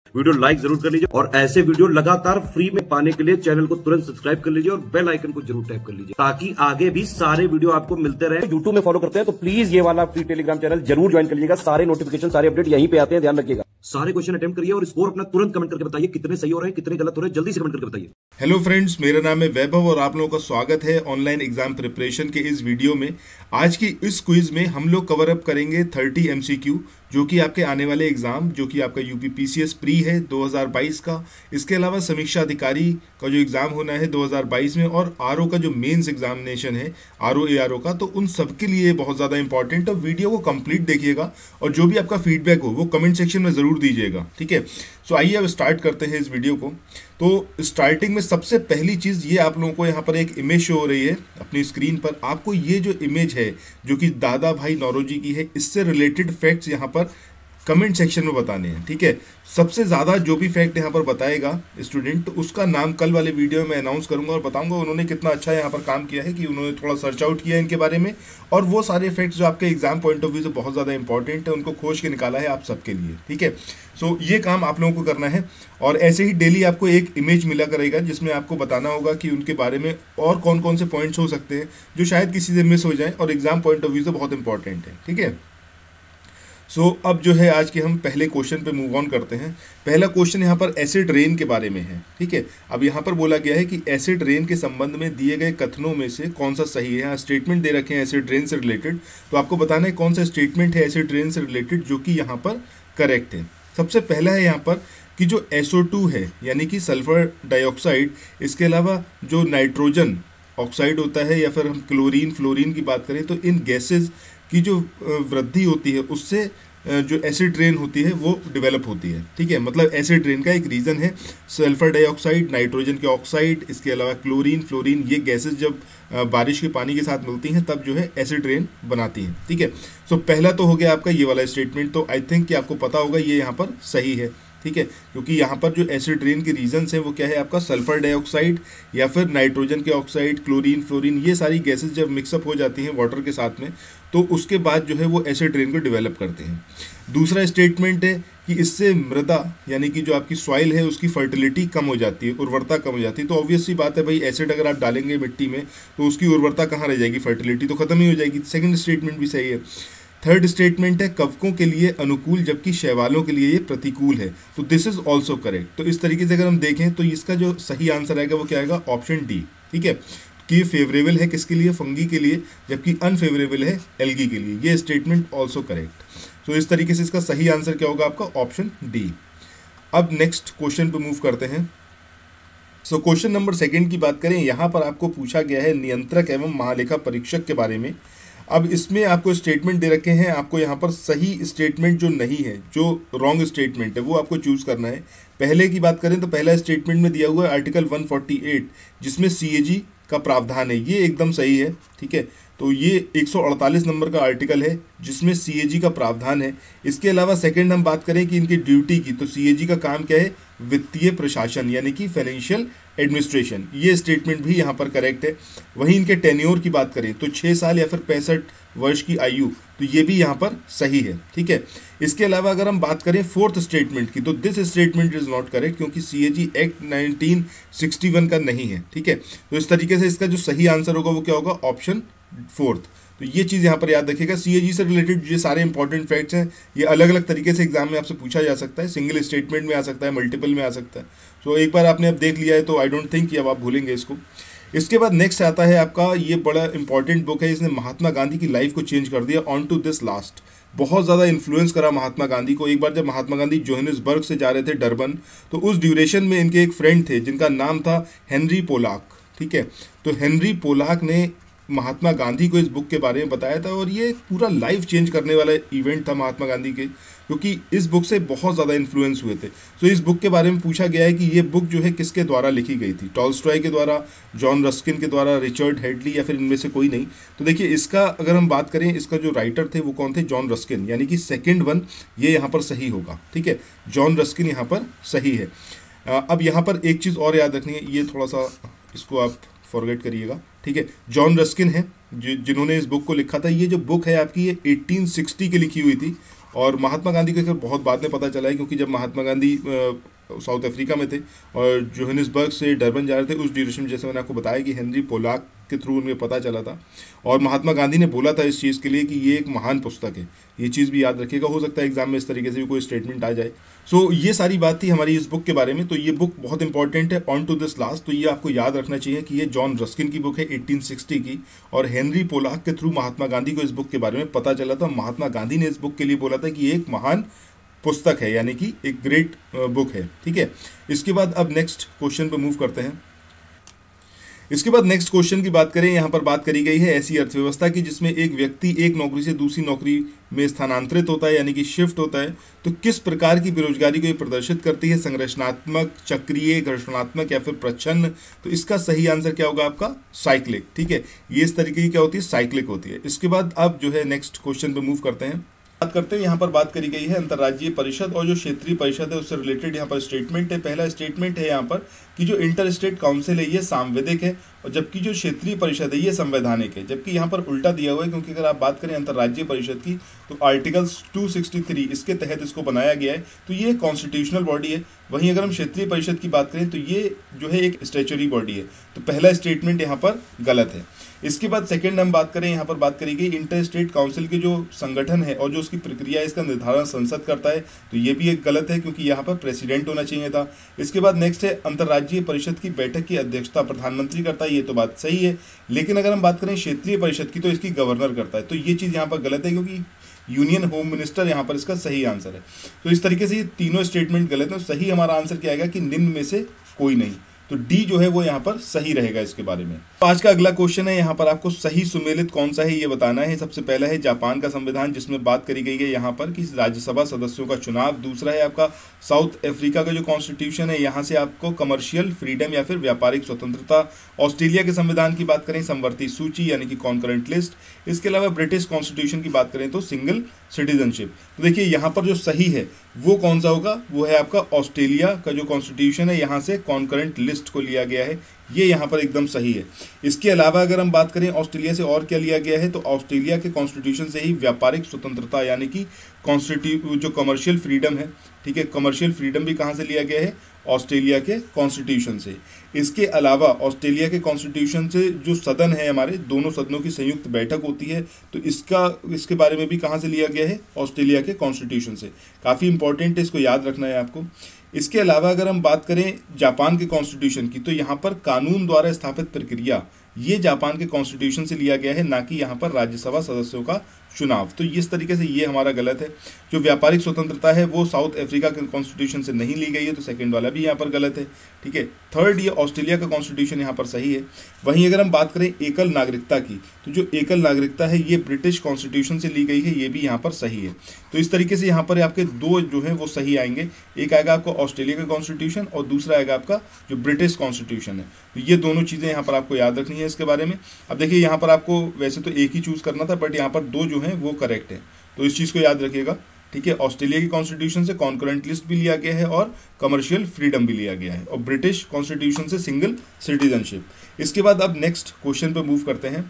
Video like जरूर कर लीजिए और ऐसे वीडियो लगातार फ्री में पाने के लिए चैनल को तुरंत सब्सक्राइब कर लीजिए और बेल आइकन को जरूर टैप कर लीजिए ताकि आगे भी सारे वीडियो आपको मिलते रहे। यूट्यूब में फॉलो करते हैं तो प्लीज ये वाला फ्री टेलीग्राम चैनल जरूर ज्वाइन कर लीजिएगा। सारे नोटिफिकेशन सारे अपडेट यहीं पे आते हैं, ध्यान रखिएगा। सारे क्वेश्चन अटेम्प्ट करिए और स्कोर अपना तुरंत कमेंट करके बताइए कितने सही हो रहे हैं कितने गलत हो रहे हैं, जल्दी से कमेंट करके बताइए। हेलो फ्रेंड्स, मेरा नाम है वैभव और आप लोगों का स्वागत है ऑनलाइन एग्जाम प्रिपरेशन के इस वीडियो में। आज की इस क्विज में हम लोग कवर अप करेंगे 30 एमसीक्यू जो कि आपके आने वाले एग्जाम जो कि आपका यूपी पीसीएस प्री है 2022 का। इसके अलावा समीक्षा अधिकारी का जो एग्जाम होना है 2022 में और आरओ का जो मेंस एग्जामिनेशन है आरओ एआरओ का, तो उन सब के लिए बहुत ज़्यादा इंपॉर्टेंट है। वीडियो को कंप्लीट देखिएगा और जो भी आपका फीडबैक हो वो कमेंट सेक्शन में ज़रूर दीजिएगा, ठीक है। सो आइए अब स्टार्ट करते हैं इस वीडियो को। तो स्टार्टिंग में सबसे पहली चीज़ ये आप लोगों को यहाँ पर एक इमेज शो हो रही है अपनी स्क्रीन पर। आपको ये जो इमेज है जो कि दादा भाई नौरोजी की है, इससे रिलेटेड फैक्ट्स यहाँ पर कमेंट सेक्शन में बताने हैं, ठीक है। सबसे ज़्यादा जो भी फैक्ट यहाँ पर बताएगा स्टूडेंट, तो उसका नाम कल वाले वीडियो में अनाउंस करूंगा और बताऊंगा उन्होंने कितना अच्छा यहाँ पर काम किया है कि उन्होंने थोड़ा सर्च आउट किया इनके बारे में और वो सारे फैक्ट्स जो आपके एग्जाम पॉइंट ऑफ व्यू से बहुत ज़्यादा इंपॉर्टेंट है उनको खोज के निकाला है आप सबके लिए, ठीक है। सो ये काम आप लोगों को करना है और ऐसे ही डेली आपको एक इमेज मिला करेगा जिसमें आपको बताना होगा कि उनके बारे में और कौन कौन से पॉइंट्स हो सकते हैं जो शायद किसी से मिस हो जाए और एग्जाम पॉइंट ऑफ व्यू से बहुत इंपॉर्टेंट है, ठीक है। सो अब जो है आज के हम पहले क्वेश्चन पे मूव ऑन करते हैं। पहला क्वेश्चन यहाँ पर एसिड रेन के बारे में है, ठीक है। अब यहाँ पर बोला गया है कि एसिड रेन के संबंध में दिए गए कथनों में से कौन सा सही है। यहाँ स्टेटमेंट दे रखे हैं एसिड रेन से रिलेटेड, तो आपको बताना है कौन सा स्टेटमेंट है एसिड रेन से रिलेटेड जो कि यहाँ पर करेक्ट है। सबसे पहला है यहाँ पर कि जो SO2 है यानी कि सल्फर डाइऑक्साइड, इसके अलावा जो नाइट्रोजन ऑक्साइड होता है या फिर हम क्लोरीन फ्लोरीन की बात करें तो इन गैसेज की जो वृद्धि होती है उससे जो एसिड रेन होती है वो डेवलप होती है, ठीक है। मतलब एसिड रेन का एक रीज़न है सल्फर डाइऑक्साइड, नाइट्रोजन के ऑक्साइड, इसके अलावा क्लोरीन फ्लोरीन, ये गैसेज जब बारिश के पानी के साथ मिलती हैं तब जो है एसिड रेन बनाती हैं, ठीक है। सो पहला तो हो गया आपका ये वाला स्टेटमेंट, तो आई थिंक कि आपको पता होगा ये यहाँ पर सही है, ठीक है। क्योंकि यहाँ पर जो एसिड रेन के रीजंस हैं वो क्या है आपका सल्फर डाइऑक्साइड या फिर नाइट्रोजन के ऑक्साइड, क्लोरीन फ्लोरीन, ये सारी गैसेस जब मिक्सअप हो जाती हैं वाटर के साथ में तो उसके बाद जो है वो एसिड रेन को डेवलप करते हैं। दूसरा स्टेटमेंट है कि इससे मृदा यानी कि जो आपकी सॉइल है उसकी फर्टिलिटी कम हो जाती है, उर्वरता कम हो जाती है। तो ऑब्वियस सी बात है भाई, एसिड अगर आप डालेंगे मिट्टी में तो उसकी उर्वरता कहाँ रह जाएगी, फर्टिलिटी तो खत्म ही हो जाएगी। सेकेंड स्टेटमेंट भी सही है। थर्ड स्टेटमेंट है कवकों के लिए अनुकूल जबकि शैवालों के लिए ये प्रतिकूल है, तो दिस इज ऑल्सो करेक्ट। तो इस तरीके से अगर हम देखें तो इसका जो सही आंसर आएगा वो क्या आएगा, ऑप्शन डी, ठीक है। कि फेवरेबल है किसके लिए, फंगी के लिए, जबकि अनफेवरेबल है एल्गी के लिए। ये स्टेटमेंट ऑल्सो करेक्ट। तो इस तरीके से इसका सही आंसर क्या होगा आपका, ऑप्शन डी। अब नेक्स्ट क्वेश्चन पे मूव करते हैं। सो क्वेश्चन नंबर 2 की बात करें, यहाँ पर आपको पूछा गया है नियंत्रक एवं महालेखा परीक्षक के बारे में। अब इसमें आपको स्टेटमेंट दे रखे हैं, आपको यहाँ पर सही स्टेटमेंट जो नहीं है, जो रॉन्ग स्टेटमेंट है वो आपको चूज़ करना है। पहले की बात करें तो पहला स्टेटमेंट में दिया हुआ है आर्टिकल 148 जिसमें CAG का प्रावधान है, ये एकदम सही है, ठीक है। तो ये 148 नंबर का आर्टिकल है जिसमें CAG का प्रावधान है। इसके अलावा सेकंड हम बात करें कि इनकी ड्यूटी की, तो CAG का काम क्या है, वित्तीय प्रशासन यानी कि फाइनेंशियल एडमिनिस्ट्रेशन, ये स्टेटमेंट भी यहाँ पर करेक्ट है। वहीं इनके टेन्योर की बात करें तो 6 साल या फिर 65 वर्ष की आयु, तो ये भी यहाँ पर सही है, ठीक है। इसके अलावा अगर हम बात करें फोर्थ स्टेटमेंट की तो this statement is not correct क्योंकि CAG एक्ट 1961 का नहीं है, ठीक है। तो इस तरीके से इसका जो सही आंसर होगा वो क्या होगा, ऑप्शन फोर्थ। तो ये चीज़ यहाँ पर याद रखिएगा। CAG से रिलेटेड ये सारे इंपॉर्टेंट फैक्ट्स हैं, ये अलग अलग तरीके से एग्जाम में आपसे पूछा जा सकता है, सिंगल स्टेटमेंट में आ सकता है, मल्टीपल में आ सकता है। सो एक बार आपने अब देख लिया है तो आई डोंट थिंक कि अब आप भूलेंगे इसको। इसके बाद नेक्स्ट आता है आपका, ये बड़ा इंपॉर्टेंट बुक है, इसने महात्मा गांधी की लाइफ को चेंज कर दिया, ऑन टू दिस लास्ट। बहुत ज़्यादा इन्फ्लुएंस करा महात्मा गांधी को। एक बार जब महात्मा गांधी जोहानिसबर्ग से जा रहे थे डरबन, तो उस ड्यूरेशन में इनके एक फ्रेंड थे जिनका नाम था हेनरी पोलाक, ठीक है। तो हेनरी पोलाक ने महात्मा गांधी को इस बुक के बारे में बताया था और ये पूरा लाइफ चेंज करने वाला इवेंट था महात्मा गांधी के, क्योंकि इस बुक से बहुत ज़्यादा इन्फ्लुएंस हुए थे। सो इस बुक के बारे में पूछा गया है कि ये बुक जो है किसके द्वारा लिखी गई थी, टॉल्स्टॉय के द्वारा, जॉन रस्किन के द्वारा, रिचर्ड हेडली या फिर इनमें से कोई नहीं। तो देखिए इसका अगर हम बात करें, इसका जो राइटर थे वो कौन थे, जॉन रस्किन, यानी कि सेकेंड वन ये यहाँ पर सही होगा, ठीक है। जॉन रस्किन यहाँ पर सही है। अब यहाँ पर एक चीज़ और याद रखनी है, ये थोड़ा सा इसको आप फॉरगेट करिएगा, ठीक है। जॉन रस्किन है जिन्होंने इस बुक को लिखा था। ये जो बुक है आपकी ये 1860 की लिखी हुई थी और महात्मा गांधी का बहुत बाद में पता चला है, क्योंकि जब महात्मा गांधी साउथ अफ्रीका में थे और जोहानिसबर्ग से डरबन जा रहे थे, उस ड्यूरेशन में जैसे मैंने आपको बताया कि हेनरी पोलाक के थ्रू उन्हें पता चला था और महात्मा गांधी ने बोला था इस चीज़ के लिए कि ये एक महान पुस्तक है। ये चीज़ भी याद रखिएगा, हो सकता है एग्जाम में इस तरीके से भी कोई स्टेटमेंट आ जाए। सो ये सारी बात थी हमारी इस बुक के बारे में। तो ये बुक बहुत इंपॉर्टेंट है, ऑन टू दिस लास्ट। तो ये आपको याद रखना चाहिए कि ये जॉन रस्किन की बुक है 1860 की, और हेनरी पोलाक के थ्रू महात्मा गांधी को इस बुक के बारे में पता चला था। महात्मा गांधी ने इस बुक के लिए बोला था कि ये एक महान पुस्तक है, यानी कि एक ग्रेट बुक है। ठीक है, इसके बाद अब नेक्स्ट क्वेश्चन पे मूव करते हैं। इसके बाद नेक्स्ट क्वेश्चन की बात करें, यहाँ पर बात करी गई है ऐसी अर्थव्यवस्था की जिसमें एक व्यक्ति एक नौकरी से दूसरी नौकरी में स्थानांतरित होता है, यानी कि शिफ्ट होता है। तो किस प्रकार की बेरोजगारी को ये प्रदर्शित करती है? संरचनात्मक, चक्रीय, घर्षणात्मक या फिर प्रच्छन्न? तो इसका सही आंसर क्या होगा आपका? साइक्लिक। ठीक है, ये इस तरीके की क्या होती है? साइक्लिक होती है। इसके बाद अब जो है नेक्स्ट क्वेश्चन पे मूव करते हैं। बात करते हैं, यहाँ पर बात करी गई है अंतर्राज्यीय परिषद और जो क्षेत्रीय परिषद है उससे रिलेटेड यहाँ पर स्टेटमेंट है। पहला स्टेटमेंट है यहाँ पर कि जो इंटर स्टेट काउंसिल है ये सांविधिक है, और जबकि जो क्षेत्रीय परिषद है ये संवैधानिक है। जबकि यहाँ पर उल्टा दिया हुआ है, क्योंकि अगर आप बात करें अंतर्राज्यीय परिषद की तो आर्टिकल 263 इसके तहत इसको बनाया गया है, तो ये कॉन्स्टिट्यूशनल बॉडी है। वहीं अगर हम क्षेत्रीय परिषद की बात करें तो ये जो है एक स्टैच्यूटरी बॉडी है। तो पहला स्टेटमेंट यहाँ पर गलत है। इसके बाद सेकंड हम बात करें, यहाँ पर बात करी गई इंटर स्टेट काउंसिल के जो संगठन है और जो उसकी प्रक्रिया है इसका निर्धारण संसद करता है, तो ये भी एक गलत है, क्योंकि यहाँ पर प्रेसिडेंट होना चाहिए था। इसके बाद नेक्स्ट है अंतर्राज्यीय परिषद की बैठक की अध्यक्षता प्रधानमंत्री करता है, ये तो बात सही है। लेकिन अगर हम बात करें क्षेत्रीय परिषद की तो इसकी गवर्नर करता है, तो ये चीज़ यहाँ पर गलत है, क्योंकि यूनियन होम मिनिस्टर यहाँ पर इसका सही आंसर है। तो इस तरीके से ये तीनों स्टेटमेंट गलत है। सही हमारा आंसर क्या आएगा कि निम्न में से कोई नहीं। तो डी जो है वो यहाँ पर सही रहेगा इसके बारे में। तो आज का अगला क्वेश्चन है, यहाँ पर आपको सही सुमेलित कौन सा है ये बताना है। सबसे पहला है जापान का संविधान, जिसमें बात करी गई है यहाँ पर कि राज्यसभा सदस्यों का चुनाव। दूसरा है आपका साउथ अफ्रीका का जो कॉन्स्टिट्यूशन है, यहाँ से आपको कमर्शियल फ्रीडम या फिर व्यापारिक स्वतंत्रता। ऑस्ट्रेलिया के संविधान की बात करें समवर्ती सूची यानी कि कॉन्करेंट लिस्ट। इसके अलावा ब्रिटिश कॉन्स्टिट्यूशन की बात करें तो सिंगल सिटीजनशिप। तो देखिए यहाँ पर जो सही है वो कौन सा होगा, वो है आपका ऑस्ट्रेलिया का जो कॉन्स्टिट्यूशन है, यहाँ से कॉन्करेंट लिस्ट को लिया गया है, ये यहाँ पर एकदम सही है। इसके अलावा अगर हम बात करें ऑस्ट्रेलिया से और क्या लिया गया है, तो ऑस्ट्रेलिया के कॉन्स्टिट्यूशन से ही व्यापारिक स्वतंत्रता यानी कि जो कमर्शियल फ्रीडम है, ठीक है, कमर्शियल फ्रीडम भी कहाँ से लिया गया है? ऑस्ट्रेलिया के कॉन्स्टिट्यूशन से। इसके अलावा ऑस्ट्रेलिया के कॉन्स्टिट्यूशन से जो सदन है, हमारे दोनों सदनों की संयुक्त बैठक होती है, तो इसके बारे में भी कहाँ से लिया गया है? ऑस्ट्रेलिया के कॉन्स्टिट्यूशन से। काफ़ी इंपॉर्टेंट है, इसको याद रखना है आपको। इसके अलावा अगर हम बात करें जापान के कॉन्स्टिट्यूशन की, तो यहाँ पर कानून द्वारा स्थापित प्रक्रिया ये जापान के कॉन्स्टिट्यूशन से लिया गया है, ना कि यहाँ पर राज्यसभा सदस्यों का चुनाव। तो इस तरीके से ये हमारा गलत है। जो व्यापारिक स्वतंत्रता है वो साउथ अफ्रीका के कॉन्स्टिट्यूशन से नहीं ली गई है, तो सेकंड वाला भी यहाँ पर गलत है। ठीक है, थर्ड ये ऑस्ट्रेलिया का कॉन्स्टिट्यूशन यहाँ पर सही है। वहीं अगर हम बात करें एकल नागरिकता की, तो जो एकल नागरिकता है ये ब्रिटिश कॉन्स्टिट्यूशन से ली गई है, ये भी यहाँ पर सही है। तो इस तरीके से यहाँ पर आपके दो जो है वो सही आएंगे। एक आएगा आपको ऑस्ट्रेलिया का कॉन्स्टिट्यूशन और दूसरा आएगा आपका जो ब्रिटिश कॉन्स्टिट्यूशन है। तो ये दोनों चीज़ें यहाँ पर आपको याद रखनी है इसके बारे में। अब देखिए यहाँ पर आपको वैसे तो एक ही चूज़ करना था, बट यहाँ पर दो जो हैं वो करेक्ट है, तो इस चीज़ को याद रखिएगा। ठीक है, ऑस्ट्रेलिया की कॉन्स्टिट्यूशन से कॉन्करेंट लिस्ट भी लिया गया है और कमर्शियल फ्रीडम भी लिया गया है, और ब्रिटिश कॉन्स्टिट्यूशन से सिंगल सिटीजनशिप। इसके बाद अब नेक्स्ट क्वेश्चन पे मूव करते हैं।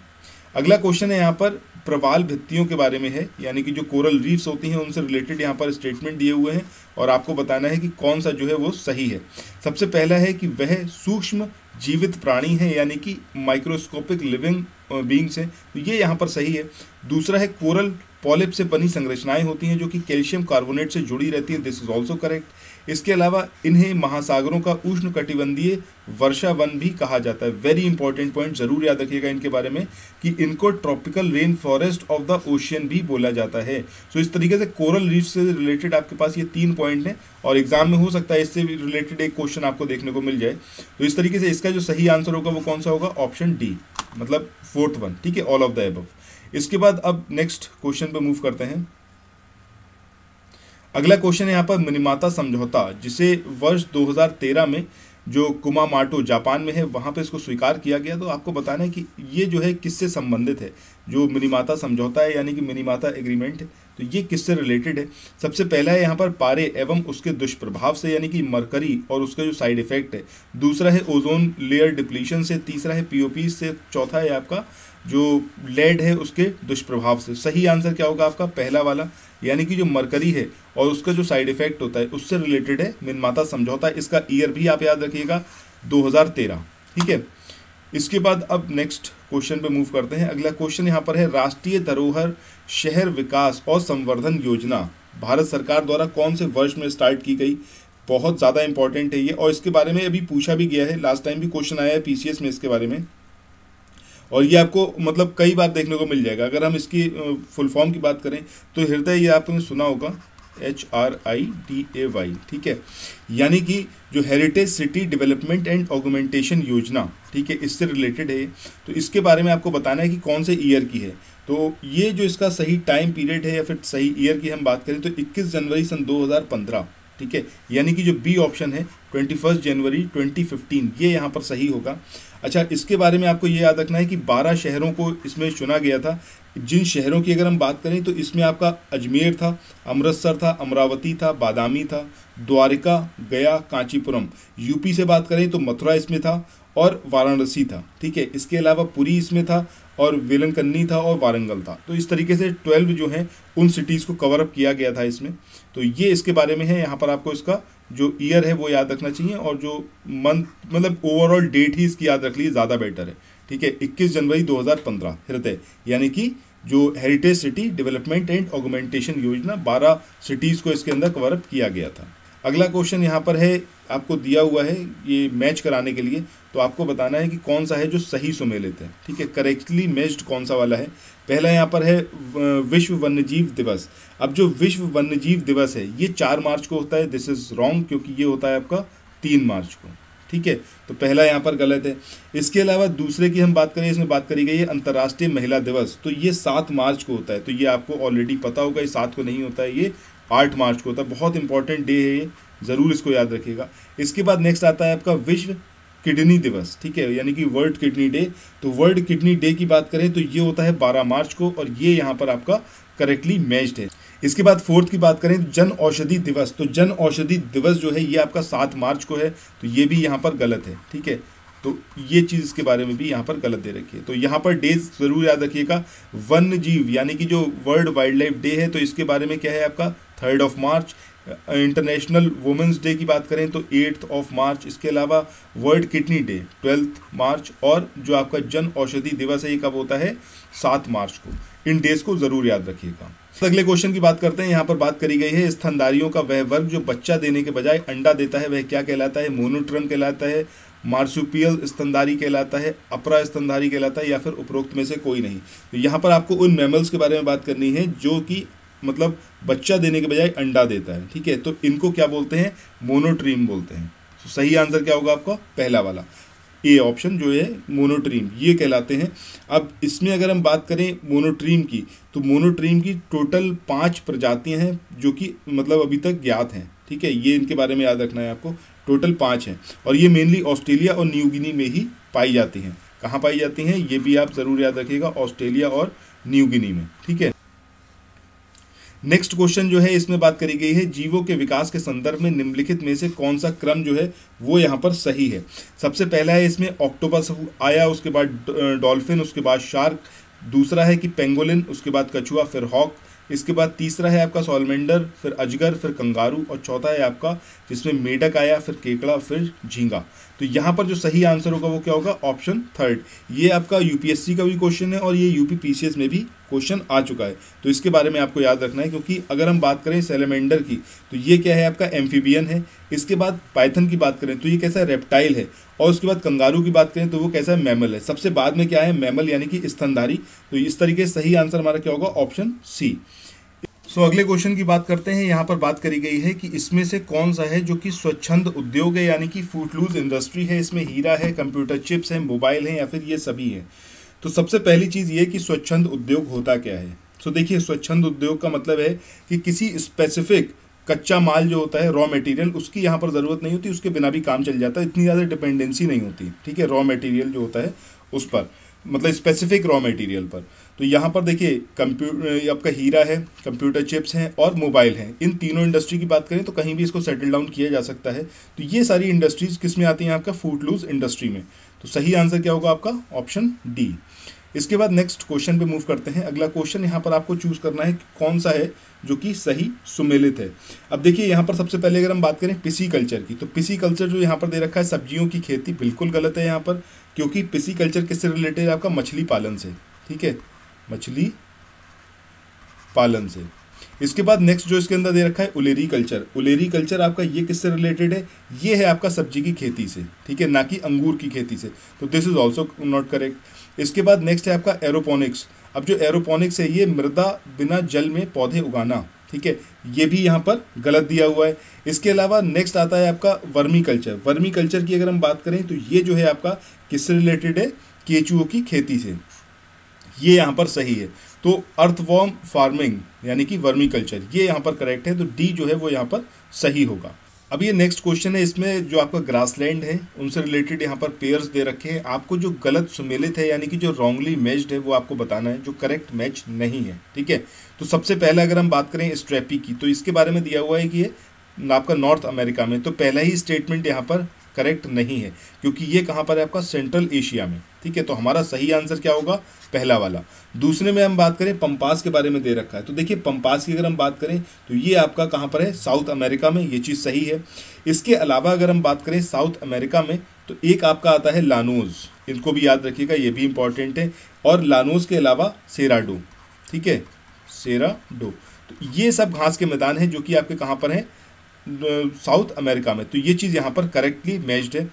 अगला क्वेश्चन है यहाँ पर प्रवाल भित्तियों के बारे में है, यानी कि जो कोरल रीफ्स होती हैं उनसे रिलेटेड यहाँ पर स्टेटमेंट दिए हुए हैं, और आपको बताना है कि कौन सा जो है वो सही है। सबसे पहला है कि वह सूक्ष्म जीवित प्राणी है, यानी कि माइक्रोस्कोपिक लिविंग बीइंग्स है, तो ये यहाँ पर सही है। दूसरा है कोरल पॉलिप से बनी संरचनाएं होती हैं जो कि कैल्शियम कार्बोनेट से जुड़ी रहती हैं, दिस इज ऑल्सो करेक्ट। इसके अलावा इन्हें महासागरों का उष्ण कटिबंधीय वर्षा वन भी कहा जाता है। वेरी इंपॉर्टेंट पॉइंट, जरूर याद रखिएगा इनके बारे में कि इनको tropical rain forest of the ocean भी बोला जाता है। सो इस तरीके से कोरल रीफ से रिलेटेड आपके पास ये 3 पॉइंट हैं, और एग्जाम में हो सकता है इससे रिलेटेड एक क्वेश्चन आपको देखने को मिल जाए। तो इस तरीके से इसका जो सही आंसर होगा वो कौन सा होगा? ऑप्शन डी, मतलब 4th वन। ठीक है, ऑल ऑफ द अबव। इसके बाद अब नेक्स्ट क्वेश्चन पे मूव करते हैं। अगला क्वेश्चन है यहाँ पर मिनीमाता समझौता, जिसे वर्ष 2013 में जो कुमामाटो जापान में है वहाँ पे इसको स्वीकार किया गया। तो आपको बताना है कि ये जो है किससे संबंधित है। जो मिनीमाता समझौता है यानी कि मिनीमाता एग्रीमेंट है, तो ये किससे रिलेटेड है? सबसे पहला है यहाँ पर पारे एवं उसके दुष्प्रभाव से, यानी कि मरकरी और उसका जो साइड इफेक्ट है। दूसरा है ओजोन लेयर डिप्लीशन से। तीसरा है पीओपी से। चौथा है आपका जो लेड है उसके दुष्प्रभाव से। सही आंसर क्या होगा आपका? पहला वाला, यानी कि जो मरकरी है और उसका जो साइड इफेक्ट होता है उससे रिलेटेड है मिनमाता समझौता। इसका ईयर भी आप याद रखिएगा 2013। ठीक है, इसके बाद अब नेक्स्ट क्वेश्चन पे मूव करते हैं। अगला क्वेश्चन यहाँ पर है, राष्ट्रीय धरोहर शहर विकास और संवर्धन योजना भारत सरकार द्वारा कौन से वर्ष में स्टार्ट की गई? बहुत ज़्यादा इंपॉर्टेंट है ये, और इसके बारे में अभी पूछा भी गया है, लास्ट टाइम भी क्वेश्चन आया है पीसीएस में इसके बारे में, और ये आपको मतलब कई बार देखने को मिल जाएगा। अगर हम इसकी फुल फॉर्म की बात करें तो हृदय, ये आपने सुना होगा, HRIDAY। ठीक है, यानी कि जो heritage city development and augmentation योजना, ठीक है, इससे रिलेटेड है। तो इसके बारे में आपको बताना है कि कौन से ईयर की है। तो ये जो इसका सही टाइम पीरियड है या फिर सही ईयर की हम बात करें तो 21 जनवरी सन 2015। ठीक है, यानी कि जो बी ऑप्शन है 21 जनवरी 2015, ये यहाँ पर सही होगा। अच्छा, इसके बारे में आपको ये याद रखना है कि 12 शहरों को इसमें चुना गया था। जिन शहरों की अगर हम बात करें तो इसमें आपका अजमेर था, अमृतसर था, अमरावती था, बादामी था, द्वारका, गया, कांचीपुरम। यूपी से बात करें तो मथुरा इसमें था और वाराणसी था। ठीक है, इसके अलावा पुरी इसमें था और वेलंकन्नी था और वारंगल था। तो इस तरीके से 12 जो हैं उन सिटीज़ को कवर अप किया गया था इसमें। तो ये इसके बारे में है। यहाँ पर आपको इसका जो ईयर है वो याद रखना चाहिए, और जो मंथ मतलब ओवरऑल डेट ही इसकी याद रख लीजिए, ज़्यादा बेटर है। ठीक है, 21 जनवरी 2015 हृदय, यानी कि जो heritage city development and augmentation योजना 12 सिटीज़ को इसके अंदर कवर अप किया गया था। अगला क्वेश्चन यहाँ पर है, आपको दिया हुआ है ये मैच कराने के लिए, तो आपको बताना है कि कौन सा है जो सही सुमेलित है। ठीक है, करेक्टली मैच्ड कौन सा वाला है। पहला यहाँ पर है विश्व वन्यजीव दिवस। अब जो विश्व वन्यजीव दिवस है ये 4 मार्च को होता है। दिस इज रॉन्ग, क्योंकि ये होता है आपका 3 मार्च को। ठीक है, तो पहला यहाँ पर गलत है। इसके अलावा दूसरे की हम बात करें, इसमें बात करी गई है अंतर्राष्ट्रीय महिला दिवस, तो ये 7 मार्च को होता है। तो ये आपको ऑलरेडी पता होगा, ये 7 को नहीं होता है, ये 8 मार्च को होता है। बहुत इंपॉर्टेंट डे है ये, ज़रूर इसको याद रखिएगा। इसके बाद नेक्स्ट आता है आपका विश्व किडनी दिवस। ठीक है, यानी कि वर्ल्ड किडनी डे। तो वर्ल्ड किडनी डे की बात करें तो ये होता है 12 मार्च को, और ये यहाँ पर आपका करेक्टली मैच्ड है। इसके बाद फोर्थ की बात करें जन औषधि दिवस, तो जन औषधि दिवस जो है ये आपका 7 मार्च को है, तो ये भी यहाँ पर गलत है। ठीक है, तो ये चीज़ के बारे में भी यहाँ पर गलत दे रखी है। तो यहाँ पर डेज ज़रूर याद रखिएगा। वन्य जीव यानी कि जो वर्ल्ड वाइल्ड लाइफ डे है, तो इसके बारे में क्या है आपका 3 मार्च। इंटरनेशनल वुमेंस डे की बात करें तो 8 मार्च। इसके अलावा वर्ल्ड किडनी डे 12 मार्च, और जो आपका जन औषधि दिवस है ये कब होता है 7 मार्च को। इन डेज को ज़रूर याद रखिएगा। अगले क्वेश्चन की बात करते हैं। यहाँ पर बात करी गई है स्तनधारियों का वह वर्ग जो बच्चा देने के बजाय अंडा देता है, वह क्या कहलाता है? मोनोट्रम कहलाता है, मार्सुपियल स्तनधारी कहलाता है, अपरा स्तनधारी कहलाता है, या फिर उपरोक्त में से कोई नहीं। तो यहाँ पर आपको उन मैमल्स के बारे में बात करनी है जो कि मतलब बच्चा देने के बजाय अंडा देता है। ठीक है, तो इनको क्या बोलते हैं? मोनोट्रीम बोलते हैं। तो सही आंसर क्या होगा आपका? पहला वाला, ए ऑप्शन जो है मोनोट्रीम, ये कहलाते हैं। अब इसमें अगर हम बात करें मोनोट्रीम की, तो मोनोट्रीम की टोटल 5 प्रजातियां हैं जो कि मतलब अभी तक ज्ञात हैं। ठीक है, ये इनके बारे में याद रखना है आपको। टोटल 5 हैं, और ये मेनली ऑस्ट्रेलिया और न्यू गिनी में ही पाई जाती हैं। कहाँ पाई जाती हैं ये भी आप ज़रूर याद रखिएगा, ऑस्ट्रेलिया और न्यू गिनी में। ठीक है, नेक्स्ट क्वेश्चन जो है इसमें बात करी गई है जीवों के विकास के संदर्भ में निम्नलिखित में से कौन सा क्रम जो है वो यहाँ पर सही है। सबसे पहला है इसमें ऑक्टोपस आया, उसके बाद डॉल्फिन, उसके बाद शार्क, दूसरा है कि पेंगोलिन, उसके बाद कछुआ, फिर हॉक, इसके बाद तीसरा है आपका सॉलमेंडर, फिर अजगर, फिर कंगारू, और चौथा है आपका जिसमें मेढक आया, फिर केकड़ा, फिर झींगा। तो यहाँ पर जो सही आंसर होगा वो क्या होगा? ऑप्शन 3। ये आपका यूपीएससी का भी क्वेश्चन है और ये यूपी पीसीएस में भी क्वेश्चन आ चुका है, तो इसके बारे में आपको याद रखना है। क्योंकि अगर हम बात करें सैलेमेंडर की तो ये क्या है आपका? एम्फीबियन है। इसके बाद पाइथन की बात करें तो ये कैसा रेप्टाइल है, और उसके बाद कंगारू की बात करें तो वो कैसा है? मैमल है। सबसे बाद में क्या है? मैमल यानी कि स्तनधारी। तो इस तरीके से सही आंसर हमारा क्या होगा? Option C. अगले क्वेश्चन की बात करते हैं। यहाँ पर बात करी गई है कि इसमें से कौन सा है जो कि स्वच्छंद उद्योग है, यानी कि फूटलूज इंडस्ट्री है। इसमें हीरा है, कंप्यूटर चिप्स है, मोबाइल है, या फिर ये सभी है। तो सबसे पहली चीज़ ये कि स्वच्छंद उद्योग होता क्या है। तो देखिए, स्वच्छंद उद्योग का मतलब है कि किसी स्पेसिफिक कच्चा माल जो होता है, रॉ मटेरियल, उसकी यहाँ पर ज़रूरत नहीं होती, उसके बिना भी काम चल जाता है, इतनी ज़्यादा डिपेंडेंसी नहीं होती। ठीक है, रॉ मटेरियल जो होता है उस पर, मतलब स्पेसिफिक रॉ मटेरियल पर। तो यहाँ पर देखिए कंप्यूटर आपका हीरा है, कंप्यूटर चिप्स हैं और मोबाइल हैं। इन तीनों इंडस्ट्री की बात करें तो कहीं भी इसको सेटल डाउन किया जा सकता है। तो ये सारी इंडस्ट्रीज किस में आती हैं? आपका फूडलूज इंडस्ट्री में। तो सही आंसर क्या होगा आपका? Option D. इसके बाद नेक्स्ट क्वेश्चन पे मूव करते हैं। अगला क्वेश्चन यहाँ पर आपको चूज करना है कि कौन सा है जो कि सही सुमेलित है। अब देखिए यहाँ पर सबसे पहले अगर हम बात करें पिसीकल्चर की, तो पिसीकल्चर जो यहाँ पर दे रखा है सब्जियों की खेती, बिल्कुल गलत है यहाँ पर, क्योंकि पिसीकल्चर किससे रिलेटेड है? आपका मछली पालन से। ठीक है, मछली पालन से। इसके बाद नेक्स्ट जो इसके अंदर दे रखा है उलेरी कल्चर। उलेरी कल्चर आपका ये किससे रिलेटेड है? ये है आपका सब्जी की खेती से, ठीक है, ना कि अंगूर की खेती से। तो this is also not correct. इसके बाद नेक्स्ट है आपका एरोपोनिक्स। अब जो एरोपोनिक्स है ये मृदा बिना जल में पौधे उगाना, ठीक है, ये भी यहाँ पर गलत दिया हुआ है। इसके अलावा नेक्स्ट आता है आपका वर्मी कल्चर। वर्मी कल्चर की अगर हम बात करें तो ये जो है आपका किससे रिलेटेड है? केचुओं की खेती से। ये यहाँ पर सही है। तो अर्थवॉर्म फार्मिंग यानी कि वर्मी कल्चर, ये यहाँ पर करेक्ट है। तो डी जो है वो यहाँ पर सही होगा। अब ये नेक्स्ट क्वेश्चन है, इसमें जो आपका ग्रासलैंड है उनसे रिलेटेड यहाँ पर पेयर्स दे रखे हैं। आपको जो गलत सुमेलित है यानी कि जो रॉन्गली मैच्ड है वो आपको बताना है, जो करेक्ट मैच नहीं है। ठीक है, तो सबसे पहले अगर हम बात करें स्ट्रैपी की, तो इसके बारे में दिया हुआ है कि ये आपका नॉर्थ अमेरिका में। तो पहला ही स्टेटमेंट यहाँ पर करेक्ट नहीं है, क्योंकि ये कहाँ पर है? आपका सेंट्रल एशिया में। ठीक है, तो हमारा सही आंसर क्या होगा? पहला वाला। दूसरे में हम बात करें पंपास के बारे में दे रखा है। तो देखिए पंपास की अगर हम बात करें तो ये आपका कहाँ पर है? साउथ अमेरिका में। ये चीज़ सही है। इसके अलावा अगर हम बात करें साउथ अमेरिका में तो एक आपका आता है लानोज, इनको भी याद रखिएगा, ये भी इंपॉर्टेंट है। और लानोज के अलावा सेराडो, ठीक है, सेराडो। तो ये सब घास के मैदान हैं जो कि आपके कहाँ पर हैं? साउथ अमेरिका में। तो ये चीज़ यहाँ पर करेक्टली मैच्ड है,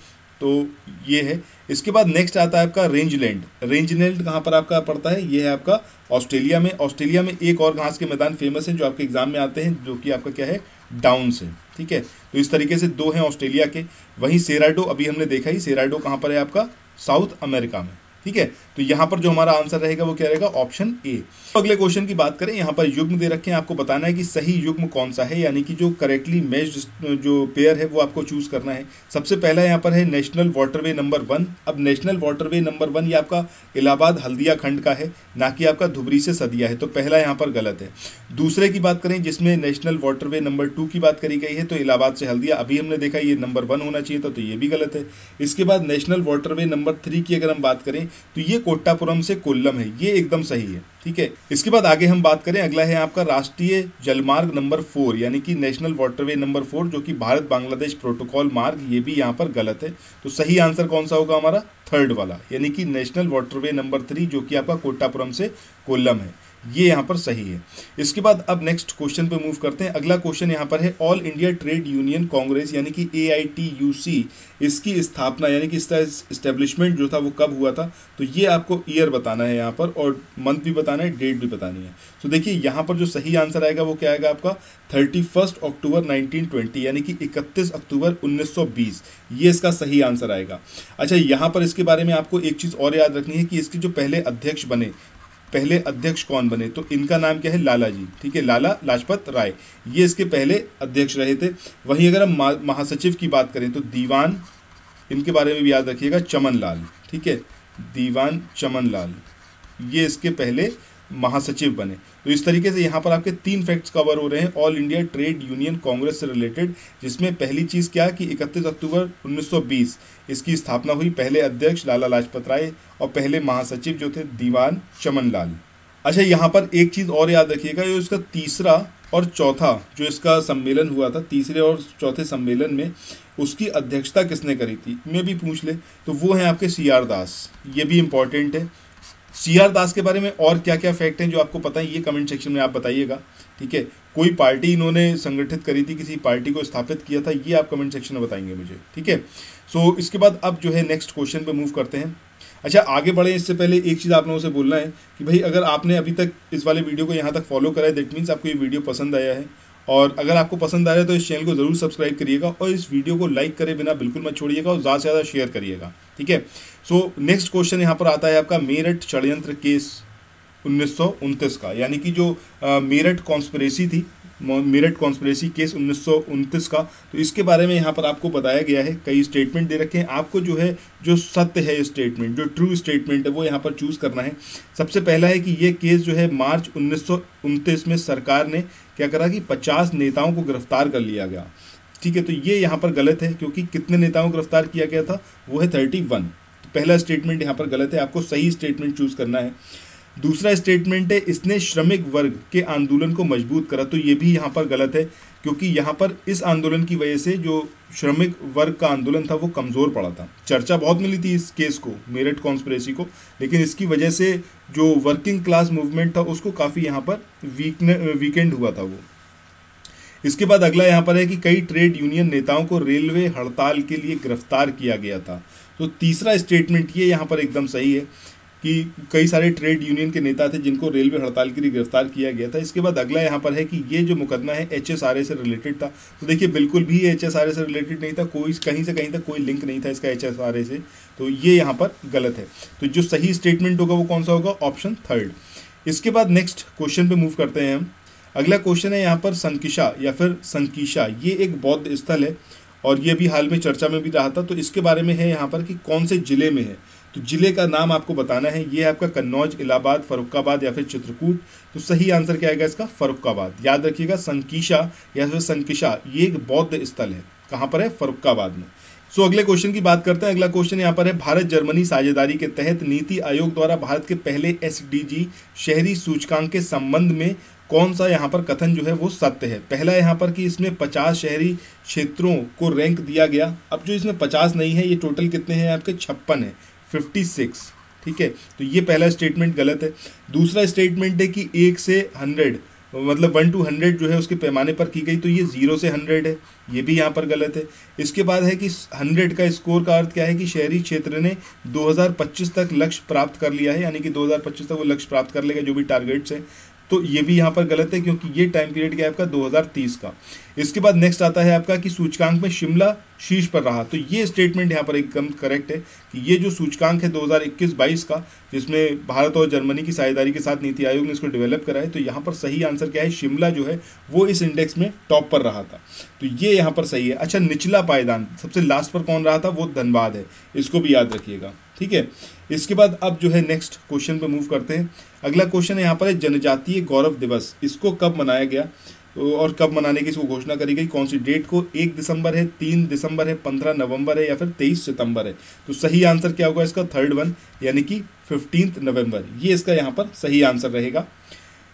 तो ये है। इसके बाद नेक्स्ट आता है आपका रेंजलैंड। रेंजलैंड कहाँ पर आपका पड़ता है? ये है आपका ऑस्ट्रेलिया में। ऑस्ट्रेलिया में एक और घास के मैदान फेमस है जो आपके एग्जाम में आते हैं, जो कि आपका क्या है? डाउन्स है। ठीक है, तो इस तरीके से दो हैं ऑस्ट्रेलिया के। वहीं सेराडो अभी हमने देखा ही, सेराडो कहाँ पर है? आपका साउथ अमेरिका में। ठीक है, तो यहाँ पर जो हमारा आंसर रहेगा वो क्या रहेगा? Option A. तो अगले क्वेश्चन की बात करें, यहाँ पर युग्म दे रखे हैं, आपको बताना है कि सही युग्म कौन सा है, यानी कि जो करेक्टली मैच्ड जो पेयर है वो आपको चूज करना है। सबसे पहला यहाँ पर है नेशनल वाटरवे नंबर 1। अब नेशनल वाटरवे नंबर 1 ये आपका इलाहाबाद हल्दिया खंड का है, ना कि आपका धुबरी से सदिया है। तो पहला यहाँ पर गलत है। दूसरे की बात करें जिसमें नेशनल वाटरवे नंबर 2 की बात करी गई है, तो इलाहाबाद से हल्दिया, अभी हमने देखा ये नंबर 1 होना चाहिए था, तो ये भी गलत है। इसके बाद नेशनल वाटरवे नंबर 3 की अगर हम बात करें तो ये कोट्टापुरम से कोल्लम है, ये एकदम सही है। ठीक है, इसके बाद आगे हम बात करें, अगला है आपका राष्ट्रीय जलमार्ग नंबर 4 यानी कि नेशनल वाटरवे नंबर 4, जो कि भारत बांग्लादेश प्रोटोकॉल मार्ग, ये भी यहाँ पर गलत है। तो सही आंसर कौन सा होगा हमारा? थर्ड वाला, यानी कि नेशनल वाटरवे नंबर 3, जो कि आपका कोट्टापुरम से कोल्लम है, ये यहाँ पर सही है। इसके बाद अब नेक्स्ट क्वेश्चन पे मूव करते हैं। अगला क्वेश्चन यहाँ पर है all India trade union Congress यानी कि AITUC, इसकी स्थापना यानी कि इसका इस्टेब्लिशमेंट जो था वो कब हुआ था? तो ये आपको ईयर बताना है यहाँ पर, और मंथ भी बताना है, डेट भी बतानी है। तो देखिए यहाँ पर जो सही आंसर आएगा वो क्या आएगा आपका? 31 अक्टूबर 1920 यानी कि 31 अक्टूबर 1920, ये इसका सही आंसर आएगा। अच्छा, यहाँ पर इसके बारे में आपको एक चीज़ और याद रखनी है कि इसके जो पहले अध्यक्ष बने, पहले अध्यक्ष कौन बने? तो इनका नाम क्या है? लाला जी। ठीक है, लाला लाजपत राय, ये इसके पहले अध्यक्ष रहे थे। वहीं अगर हम महासचिव की बात करें तो दीवान, इनके बारे में भी याद रखिएगा, चमन लाल। ठीक है, दीवान चमन लाल, ये इसके पहले महासचिव बने। तो इस तरीके से यहाँ पर आपके 3 फैक्ट्स कवर हो रहे हैं all India trade union Congress से रिलेटेड, जिसमें पहली चीज़ क्या कि 31 अक्टूबर 1920 इसकी स्थापना हुई, पहले अध्यक्ष लाला लाजपत राय और पहले महासचिव जो थे दीवान चमन लाल। अच्छा, यहाँ पर एक चीज़ और याद रखिएगा, ये इसका तीसरा और चौथा जो इसका सम्मेलन हुआ था, तीसरे और चौथे सम्मेलन में उसकी अध्यक्षता किसने करी थी? मैं भी पूछ ले तो वो हैं आपके CR दास, ये भी इंपॉर्टेंट है। CR दास के बारे में और क्या क्या फैक्ट हैं जो आपको पता है, ये कमेंट सेक्शन में आप बताइएगा। ठीक है, कोई पार्टी इन्होंने संगठित करी थी, किसी पार्टी को स्थापित किया था, ये आप कमेंट सेक्शन में बताएंगे मुझे। ठीक है, सो इसके बाद अब जो है नेक्स्ट क्वेश्चन पे मूव करते हैं। अच्छा, आगे बढ़े इससे पहले एक चीज़ आप लोगों से बोलना है कि भाई अगर आपने अभी तक इस वाले वीडियो को यहाँ तक फॉलो करा है, दैट मीन्स आपको ये वीडियो पसंद आया है। और अगर आपको पसंद आया है तो इस चैनल को ज़रूर सब्सक्राइब करिएगा और इस वीडियो को लाइक करे बिना बिल्कुल मत छोड़िएगा और ज़्यादा से ज़्यादा शेयर करिएगा। ठीक है, सो नेक्स्ट क्वेश्चन यहाँ पर आता है आपका मेरठ षड्यंत्र केस 1929 का, यानी कि जो मेरठ कॉन्स्पिरेसी थी मेरठ कॉन्स्पिरेसी केस 1929 का। तो इसके बारे में यहाँ पर आपको बताया गया है, कई स्टेटमेंट दे रखे हैं आपको, जो है जो सत्य है स्टेटमेंट, जो ट्रू स्टेटमेंट है वो यहाँ पर चूज़ करना है। सबसे पहला है कि ये केस जो है मार्च 1929 में सरकार ने क्या करा कि 50 नेताओं को गिरफ्तार कर लिया गया। ठीक है, तो ये यहाँ पर गलत है, क्योंकि कितने नेताओं को गिरफ्तार किया गया था, वो है 31। तो पहला स्टेटमेंट यहाँ पर गलत है, आपको सही स्टेटमेंट चूज़ करना है। दूसरा स्टेटमेंट है इसने श्रमिक वर्ग के आंदोलन को मजबूत करा, तो ये भी यहाँ पर गलत है, क्योंकि यहाँ पर इस आंदोलन की वजह से जो श्रमिक वर्ग का आंदोलन था वो कमज़ोर पड़ा था। चर्चा बहुत मिली थी इस केस को, मेरठ कॉन्स्पिरेसी को, लेकिन इसकी वजह से जो वर्किंग क्लास मूवमेंट था उसको काफ़ी यहाँ पर वीकेंड हुआ था वो। इसके बाद अगला यहाँ पर है कि कई ट्रेड यूनियन नेताओं को रेलवे हड़ताल के लिए गिरफ्तार किया गया था। तो तीसरा स्टेटमेंट ये यहाँ पर एकदम सही है कि कई सारे ट्रेड यूनियन के नेता थे जिनको रेलवे हड़ताल के लिए गिरफ्तार किया गया था। इसके बाद अगला यहाँ पर है कि ये जो मुकदमा है HSRA से रिलेटेड था। तो देखिए बिल्कुल भी HSRA से रिलेटेड नहीं था, कोई कहीं से कहीं तक कोई लिंक नहीं था इसका HSRA से, तो ये यहाँ पर गलत है। तो जो सही स्टेटमेंट होगा वो कौन सा होगा, ऑप्शन 3। इसके बाद नेक्स्ट क्वेश्चन पे मूव करते हैं हम। अगला क्वेश्चन है यहाँ पर संकिशा या फिर संकीशा, ये एक बौद्ध स्थल है और ये भी हाल में चर्चा में भी रहा था। तो इसके बारे में है यहाँ पर कि कौन से जिले में है, तो जिले का नाम आपको बताना है। ये आपका कन्नौज, इलाहाबाद, फर्रुखाबाद या फिर चित्रकूट। तो सही आंसर क्या आएगा इसका, फर्रुखाबाद। याद रखिएगा संकीशा या फिर संकिशा ये एक बौद्ध स्थल है, कहाँ पर है, फर्रुखाबाद में। सो अगले क्वेश्चन की बात करते हैं। अगला क्वेश्चन यहाँ पर है भारत जर्मनी साझेदारी के तहत नीति आयोग द्वारा भारत के पहले SDG शहरी सूचकांक के संबंध में कौन सा यहाँ पर कथन जो है वो सत्य है। पहला यहाँ पर कि इसमें 50 शहरी क्षेत्रों को रैंक दिया गया। अब जो इसमें 50 नहीं है, ये टोटल कितने हैं आपके, 56 है, 56। ठीक है, तो ये पहला स्टेटमेंट गलत है। दूसरा स्टेटमेंट है कि 1 से 100 मतलब 1 to 100 जो है उसके पैमाने पर की गई, तो ये 0 से 100 है, ये भी यहाँ पर गलत है। इसके बाद है कि 100 का स्कोर का अर्थ क्या है कि शहरी क्षेत्र ने 2025 तक लक्ष्य प्राप्त कर लिया है, यानी कि 2025 तक वो लक्ष्य प्राप्त कर लेगा जो भी टारगेट्स हैं। तो ये भी यहाँ पर गलत है, क्योंकि ये टाइम पीरियड क्या है आपका 2030 का। इसके बाद नेक्स्ट आता है आपका कि सूचकांक में शिमला शीर्ष पर रहा। तो ये स्टेटमेंट यहाँ पर एकदम करेक्ट है कि ये जो सूचकांक है 2021-22 का, जिसमें भारत और जर्मनी की साझेदारी के साथ नीति आयोग ने इसको डेवलप करा है, तो यहाँ पर सही आंसर क्या है, शिमला जो है वो इस इंडेक्स में टॉप पर रहा था। तो ये यहाँ पर सही है। अच्छा, निचला पायदान सबसे लास्ट पर कौन रहा था, वो धनबाद है, इसको भी याद रखिएगा। ठीक है, इसके बाद अब जो है नेक्स्ट क्वेश्चन पे मूव करते हैं। अगला क्वेश्चन यहाँ पर है जनजातीय गौरव दिवस, इसको कब मनाया गया और कब मनाने की इसको घोषणा करी गई, कौन सी डेट को, 1 दिसंबर है, 3 दिसंबर है, 15 नवंबर है या फिर 23 सितंबर है। तो सही आंसर क्या होगा इसका, 3rd वन, यानी कि 15 नवंबर, ये इसका यहाँ पर सही आंसर रहेगा।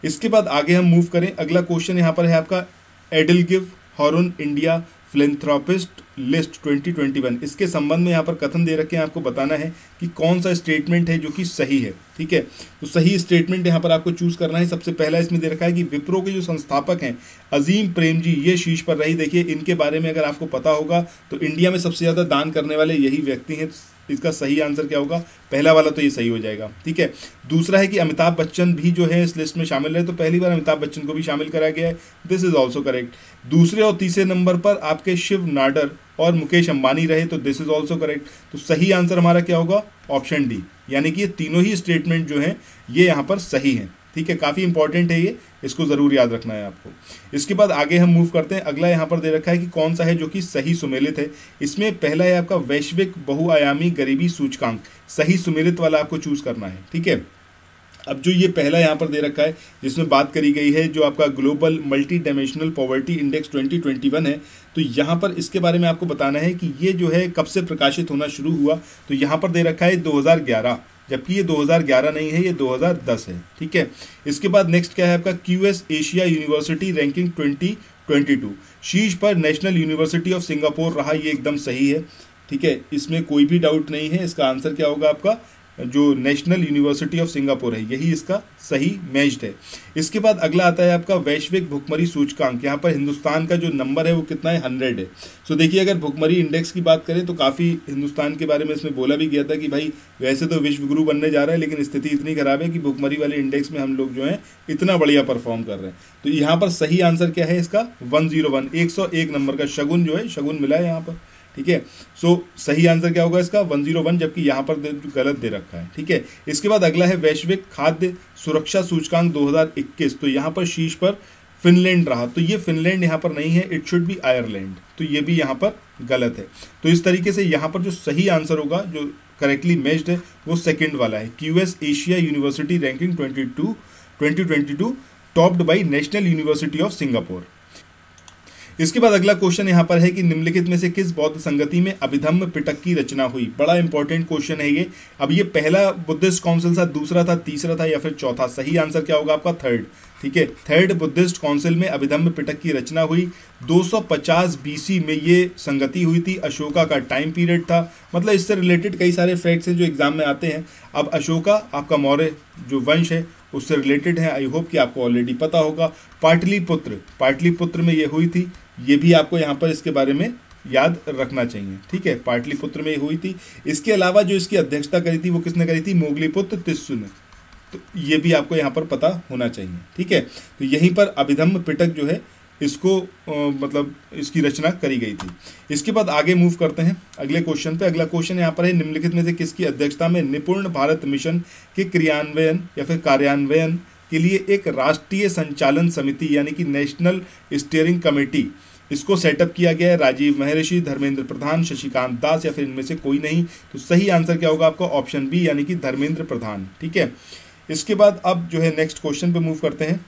इसके बाद आगे हम मूव करें। अगला क्वेश्चन यहाँ पर है आपका EdelGive horn India philanthropist list 2021, इसके संबंध में यहाँ पर कथन दे रखे हैं, आपको बताना है कि कौन सा स्टेटमेंट है जो कि सही है। ठीक है, तो सही स्टेटमेंट यहाँ पर आपको चूज करना है। सबसे पहला इसमें दे रखा है कि विप्रो के जो संस्थापक हैं अजीम प्रेमजी, ये शीर्ष पर रही। देखिए इनके बारे में अगर आपको पता होगा तो इंडिया में सबसे ज़्यादा दान करने वाले यही व्यक्ति हैं। इसका सही आंसर क्या होगा, पहला वाला तो ये सही हो जाएगा। ठीक है, दूसरा है कि अमिताभ बच्चन भी जो है इस लिस्ट में शामिल रहे, तो पहली बार अमिताभ बच्चन को भी शामिल कराया गया है, दिस इज ऑल्सो करेक्ट। दूसरे और तीसरे नंबर पर आपके शिव नाडर और मुकेश अंबानी रहे, तो दिस इज ऑल्सो करेक्ट। तो सही आंसर हमारा क्या होगा, ऑप्शन डी, यानी कि ये तीनों ही स्टेटमेंट जो हैं ये यहाँ पर सही हैं। ठीक है, काफ़ी इंपॉर्टेंट है ये, इसको ज़रूर याद रखना है आपको। इसके बाद आगे हम मूव करते हैं। अगला यहाँ पर दे रखा है कि कौन सा है जो कि सही सुमेलित है। इसमें पहला है आपका वैश्विक बहुआयामी गरीबी सूचकांक, सही सुमेलित वाला आपको चूज करना है। ठीक है, अब जो ये पहला यहाँ पर दे रखा है जिसमें बात करी गई है जो आपका global multi dimensional poverty index 2021 है, तो यहाँ पर इसके बारे में आपको बताना है कि ये जो है कब से प्रकाशित होना शुरू हुआ। तो यहाँ पर दे रखा है 2011, जबकि ये 2011 नहीं है, ये 2010 है। ठीक है, इसके बाद नेक्स्ट क्या है आपका QS एशिया यूनिवर्सिटी रैंकिंग 2022, शीर्ष पर नेशनल यूनिवर्सिटी ऑफ सिंगापुर रहा, ये एकदम सही है। ठीक है, इसमें कोई भी डाउट नहीं है। इसका आंसर क्या होगा आपका, जो नेशनल यूनिवर्सिटी ऑफ सिंगापुर है, यही इसका सही मैच्ड है। इसके बाद अगला आता है आपका वैश्विक भुखमरी सूचकांक। यहाँ पर हिंदुस्तान का जो नंबर है वो कितना है, 100 है। सो देखिए अगर भुखमरी इंडेक्स की बात करें तो काफ़ी हिंदुस्तान के बारे में इसमें बोला भी गया था कि भाई वैसे तो विश्व गुरु बनने जा रहा है, लेकिन स्थिति इतनी खराब है कि भुखमरी वाले इंडेक्स में हम लोग जो है इतना बढ़िया परफॉर्म कर रहे हैं। तो यहाँ पर सही आंसर क्या है इसका, 101, 101 नंबर का शगुन जो है, शगुन मिला है यहाँ पर। ठीक है, सो सही आंसर क्या होगा इसका, 101, जबकि यहाँ पर गलत दे रखा है। ठीक है, इसके बाद अगला है वैश्विक खाद्य सुरक्षा सूचकांक 2021, तो यहाँ पर शीर्ष पर फिनलैंड रहा, तो ये फिनलैंड यहाँ पर नहीं है, इट शुड बी आयरलैंड, तो ये भी यहाँ पर गलत है। तो इस तरीके से यहाँ पर जो सही आंसर होगा, जो करेक्टली मैच्ड है, वो सेकंड वाला है, QS Asia university ranking 2022 topped by national university of Singapore. इसके बाद अगला क्वेश्चन यहाँ पर है कि निम्नलिखित में से किस बौद्ध संगति में अभिधम्म पिटक की रचना हुई। बड़ा इंपॉर्टेंट क्वेश्चन है ये। अब ये पहला बुद्धिस्ट काउंसिल था, दूसरा था, तीसरा था या फिर चौथा? सही आंसर क्या होगा आपका? थर्ड। ठीक है, थर्ड बुद्धिस्ट काउंसिल में अभिधम्म पिटक की रचना हुई। 250 BC में ये संगति हुई थी। अशोका का टाइम पीरियड था। मतलब इससे रिलेटेड कई सारे फैक्ट्स हैं जो एग्जाम में आते हैं। अब अशोका आपका मौर्य जो वंश है उससे रिलेटेड है, आई होप कि आपको ऑलरेडी पता होगा। पाटलिपुत्र में ये हुई थी, ये भी आपको यहाँ पर इसके बारे में याद रखना चाहिए। ठीक है, पाटलिपुत्र में हुई थी। इसके अलावा जो इसकी अध्यक्षता करी थी वो किसने करी थी? मोगलीपुत्र तिस्सु ने। तो ये भी आपको यहाँ पर पता होना चाहिए। ठीक है, तो यहीं पर अभिधम्म पिटक जो है इसको मतलब इसकी रचना करी गई थी। इसके बाद आगे मूव करते हैं अगले क्वेश्चन पे। अगला क्वेश्चन यहाँ पर है, निम्नलिखित में से किसकी अध्यक्षता में निपुण भारत मिशन के क्रियान्वयन या फिर कार्यान्वयन के लिए एक राष्ट्रीय संचालन समिति यानी कि नेशनल स्टीयरिंग कमेटी इसको सेटअप किया गया है? राजीव महर्षि, धर्मेंद्र प्रधान, शशिकांत दास या फिर इनमें से कोई नहीं? तो सही आंसर क्या होगा आपका? ऑप्शन बी यानी कि धर्मेंद्र प्रधान। ठीक है, इसके बाद अब जो है नेक्स्ट क्वेश्चन पे मूव करते हैं।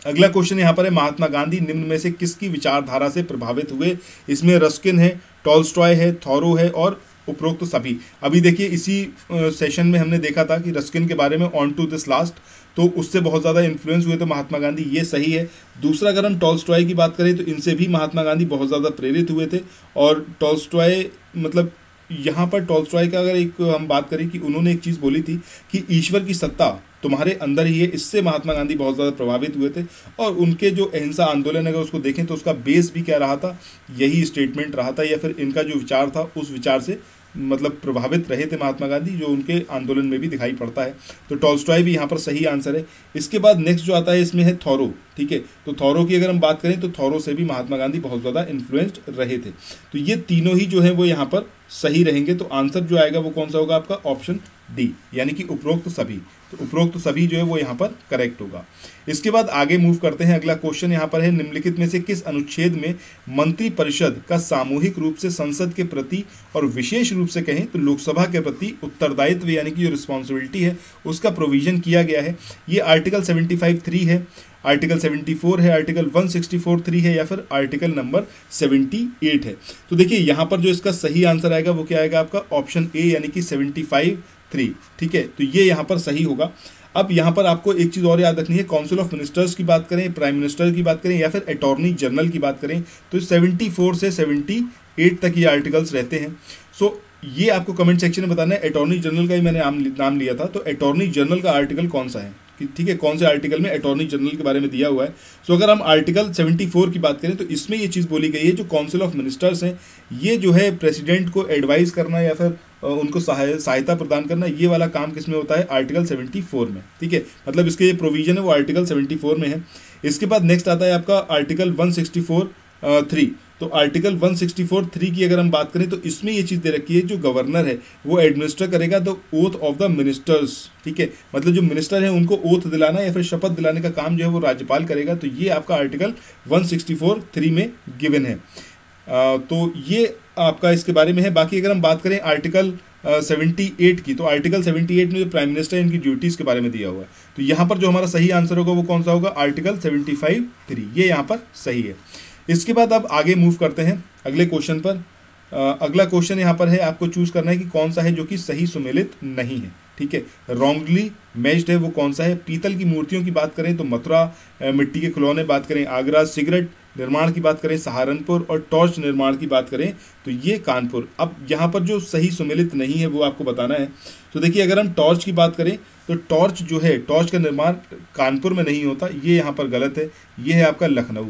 अगला क्वेश्चन यहाँ पर है, महात्मा गांधी निम्न में से किसकी विचारधारा से प्रभावित हुए? इसमें रस्किन है, टॉलस्टॉय है, थॉरो है और उपरोक्त सभी। अभी देखिए इसी सेशन में हमने देखा था कि रस्किन के बारे में ऑन टू दिस लास्ट, तो उससे बहुत ज़्यादा इन्फ्लुएंस हुए थे महात्मा गांधी, ये सही है। दूसरा अगर हम टॉलस्टॉय की बात करें तो इनसे भी महात्मा गांधी बहुत ज़्यादा प्रेरित हुए थे। और टॉलस्टॉय मतलब यहाँ पर टॉलस्टॉय का अगर एक हम बात करें कि उन्होंने एक चीज़ बोली थी कि ईश्वर की सत्ता तुम्हारे अंदर ही है, इससे महात्मा गांधी बहुत ज़्यादा प्रभावित हुए थे। और उनके जो अहिंसा आंदोलन अगर उसको देखें तो उसका बेस भी क्या रहा था? यही स्टेटमेंट रहा था, या फिर इनका जो विचार था उस विचार से मतलब प्रभावित रहे थे महात्मा गांधी, जो उनके आंदोलन में भी दिखाई पड़ता है। तो टॉलस्टॉय भी यहाँ पर सही आंसर है। इसके बाद नेक्स्ट जो आता है इसमें है थॉरो। ठीक है, तो थॉरो की अगर हम बात करें तो थॉरो से भी महात्मा गांधी बहुत ज़्यादा इन्फ्लुएंस्ड रहे थे। तो ये तीनों ही जो है वो यहाँ पर सही रहेंगे। तो आंसर जो आएगा वो कौन सा होगा आपका? ऑप्शन डी यानी कि उपरोक्त सभी। तो उपरोक्त सभी जो है वो यहाँ पर करेक्ट होगा। इसके बाद आगे मूव करते हैं। अगला क्वेश्चन यहाँ पर है, निम्नलिखित में से किस अनुच्छेद में मंत्रिपरिषद का सामूहिक रूप से संसद के प्रति और विशेष रूप से कहें तो लोकसभा के प्रति उत्तरदायित्व यानी कि जो रिस्पॉन्सिबिलिटी है उसका प्रोविजन किया गया है? ये आर्टिकल 75(3) है, आर्टिकल 74 है, आर्टिकल 164(3) है या फिर आर्टिकल नंबर 78 है? तो देखिए यहाँ पर जो इसका सही आंसर आएगा वो क्या आएगा आपका? ऑप्शन ए यानी कि 75(3). ठीक है, तो ये यहाँ पर सही होगा। अब यहाँ पर आपको एक चीज़ और याद रखनी है, काउंसिल ऑफ मिनिस्टर्स की बात करें, प्राइम मिनिस्टर की बात करें या फिर अटॉर्नी जनरल की बात करें तो 74 से 78 तक ये आर्टिकल्स रहते हैं। सो ये आपको कमेंट सेक्शन में बताना है। अटॉर्नी जनरल का ही मैंने नाम लिया था, तो अटॉर्नी जनरल का आर्टिकल कौन सा है कि ठीक है, कौन से आर्टिकल में अटॉर्नी जनरल के बारे में दिया हुआ है। सो अगर हम आर्टिकल 74 की बात करें तो इसमें ये चीज़ बोली गई है, जो काउंसिल ऑफ मिनिस्टर्स हैं ये जो है प्रेसिडेंट को एडवाइस करना या फिर उनको सहायता प्रदान करना, ये वाला काम किस में होता है? आर्टिकल 74 में। ठीक है, मतलब इसके ये प्रोविजन है वो आर्टिकल 74 में है। इसके बाद नेक्स्ट आता है आपका आर्टिकल 164(3). तो आर्टिकल 164(3) की अगर हम बात करें तो इसमें ये चीज़ दे रखी है, जो गवर्नर है वो एडमिनिस्टर करेगा the oath of the ministers. ठीक है, मतलब जो मिनिस्टर है उनको ओथ दिलाना या फिर शपथ दिलाने का काम जो है वो राज्यपाल करेगा। तो ये आपका आर्टिकल 164(3) में गिवन है। तो ये आपका इसके बारे में है। बाकी अगर हम बात करें आर्टिकल 78 की, तो आर्टिकल 78 में जो प्राइम मिनिस्टर इनकी ड्यूटीज़ के बारे में दिया हुआ है। तो यहाँ पर जो हमारा सही आंसर होगा वो कौन सा होगा? आर्टिकल 75(3), ये यहाँ पर सही है। इसके बाद अब आगे मूव करते हैं अगले क्वेश्चन पर। अगला क्वेश्चन यहाँ पर है, आपको चूज करना है कि कौन सा है जो कि सही सुमेलित नहीं है। ठीक है, रॉन्गली मैच्ड है वो कौन सा है? पीतल की मूर्तियों की बात करें तो मथुरा, मिट्टी के खिलौने बात करें आगरा, सिगरेट निर्माण की बात करें सहारनपुर और टॉर्च निर्माण की बात करें तो ये कानपुर। अब यहाँ पर जो सही सुमेलित नहीं है वो आपको बताना है। तो देखिए अगर हम टॉर्च की बात करें तो टॉर्च जो है, टॉर्च का निर्माण कानपुर में नहीं होता, ये यहाँ पर गलत है। ये है आपका लखनऊ।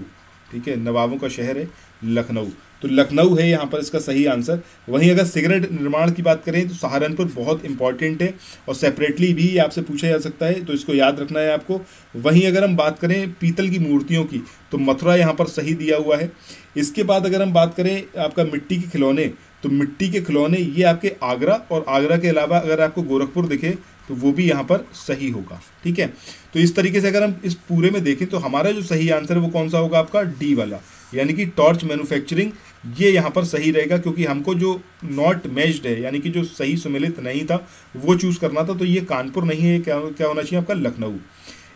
ठीक है, नवाबों का शहर है लखनऊ, तो लखनऊ है यहाँ पर इसका सही आंसर। वहीं अगर सिगरेट निर्माण की बात करें तो सहारनपुर बहुत इंपॉर्टेंट है और सेपरेटली भी आपसे पूछा जा सकता है, तो इसको याद रखना है आपको। वहीं अगर हम बात करें पीतल की मूर्तियों की तो मथुरा यहाँ पर सही दिया हुआ है। इसके बाद अगर हम बात करें आपका मिट्टी के खिलौने, तो मिट्टी के खिलौने ये आपके आगरा, और आगरा के अलावा अगर आपको गोरखपुर दिखे तो वो भी यहाँ पर सही होगा। ठीक है, तो इस तरीके से अगर हम इस पूरे में देखें तो हमारा जो सही आंसर है वो कौन सा होगा, आपका डी वाला, यानी कि टॉर्च मैन्युफैक्चरिंग, ये यहाँ पर सही रहेगा, क्योंकि हमको जो नॉट मैच्ड है यानी कि जो सही सुमेलित नहीं था वो चूज़ करना था, तो ये कानपुर नहीं है, क्या होना चाहिए आपका, लखनऊ।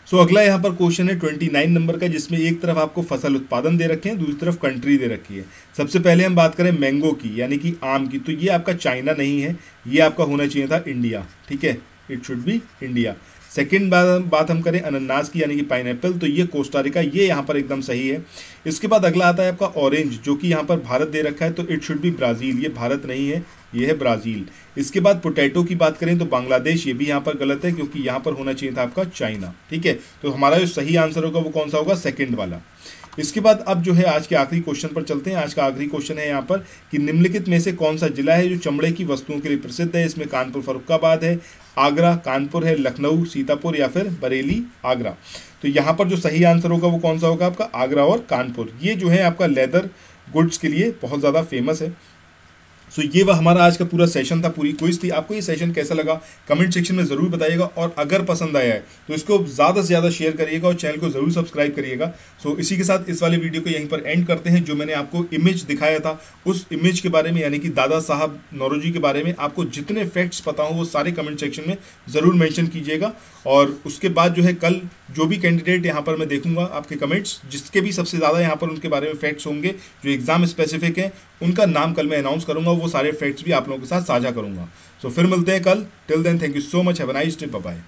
सो अगला यहाँ पर क्वेश्चन है 29 नंबर का, जिसमें एक तरफ आपको फसल उत्पादन दे रखे हैं, दूसरी तरफ कंट्री दे रखी है। सबसे पहले हम बात करें मैंगो की यानी कि आम की, तो ये आपका चाइना नहीं है, ये आपका होना चाहिए था इंडिया। ठीक है, it should be India. Second बात हम करें अनानास की यानी कि पाइनएप्पल, तो ये कोस्टारिका, ये यहाँ पर एकदम सही है। इसके बाद अगला आता है आपका ऑरेंज, जो कि यहाँ पर भारत दे रखा है, तो इट शुड बी ब्राज़ील, ये भारत नहीं है, ये है ब्राज़ील। इसके बाद पोटैटो की बात करें तो बांग्लादेश, ये भी यहाँ पर गलत है, क्योंकि यहाँ पर होना चाहिए था आपका चाइना। ठीक है, तो हमारा जो सही आंसर होगा वो कौन सा होगा, सेकेंड वाला। इसके बाद अब जो है आज के आखिरी क्वेश्चन पर चलते हैं। आज का आखिरी क्वेश्चन है यहाँ पर कि निम्नलिखित में से कौन सा जिला है जो चमड़े की वस्तुओं के लिए प्रसिद्ध है। इसमें कानपुर फर्रुखाबाद है, आगरा कानपुर है, लखनऊ सीतापुर या फिर बरेली आगरा। तो यहाँ पर जो सही आंसर होगा वो कौन सा होगा, आपका आगरा और कानपुर। ये जो है आपका लेदर गुड्स के लिए बहुत ज़्यादा फेमस है। सो ये वह हमारा आज का पूरा सेशन था, पूरी क्विज थी। आपको ये सेशन कैसा लगा कमेंट सेक्शन में ज़रूर बताइएगा, और अगर पसंद आया है तो इसको ज़्यादा से ज़्यादा शेयर करिएगा और चैनल को ज़रूर सब्सक्राइब करिएगा। सो इसी के साथ इस वाले वीडियो को यहीं पर एंड करते हैं। जो मैंने आपको इमेज दिखाया था उस इमेज के बारे में यानी कि दादा साहब नौरोजी के बारे में आपको जितने फैक्ट्स पता हो वो सारे कमेंट सेक्शन में ज़रूर मेंशन कीजिएगा। और उसके बाद जो है कल जो भी कैंडिडेट यहाँ पर मैं देखूंगा आपके कमेंट्स, जिसके भी सबसे ज़्यादा यहाँ पर उनके बारे में फैक्ट्स होंगे जो एग्जाम स्पेसिफिक हैं, उनका नाम कल मैं अनाउंस करूंगा, वो सारे फैक्ट्स भी आप लोगों के साथ साझा करूंगा। सो फिर मिलते हैं कल। Till then thank you so much, have a nice day, bye bye.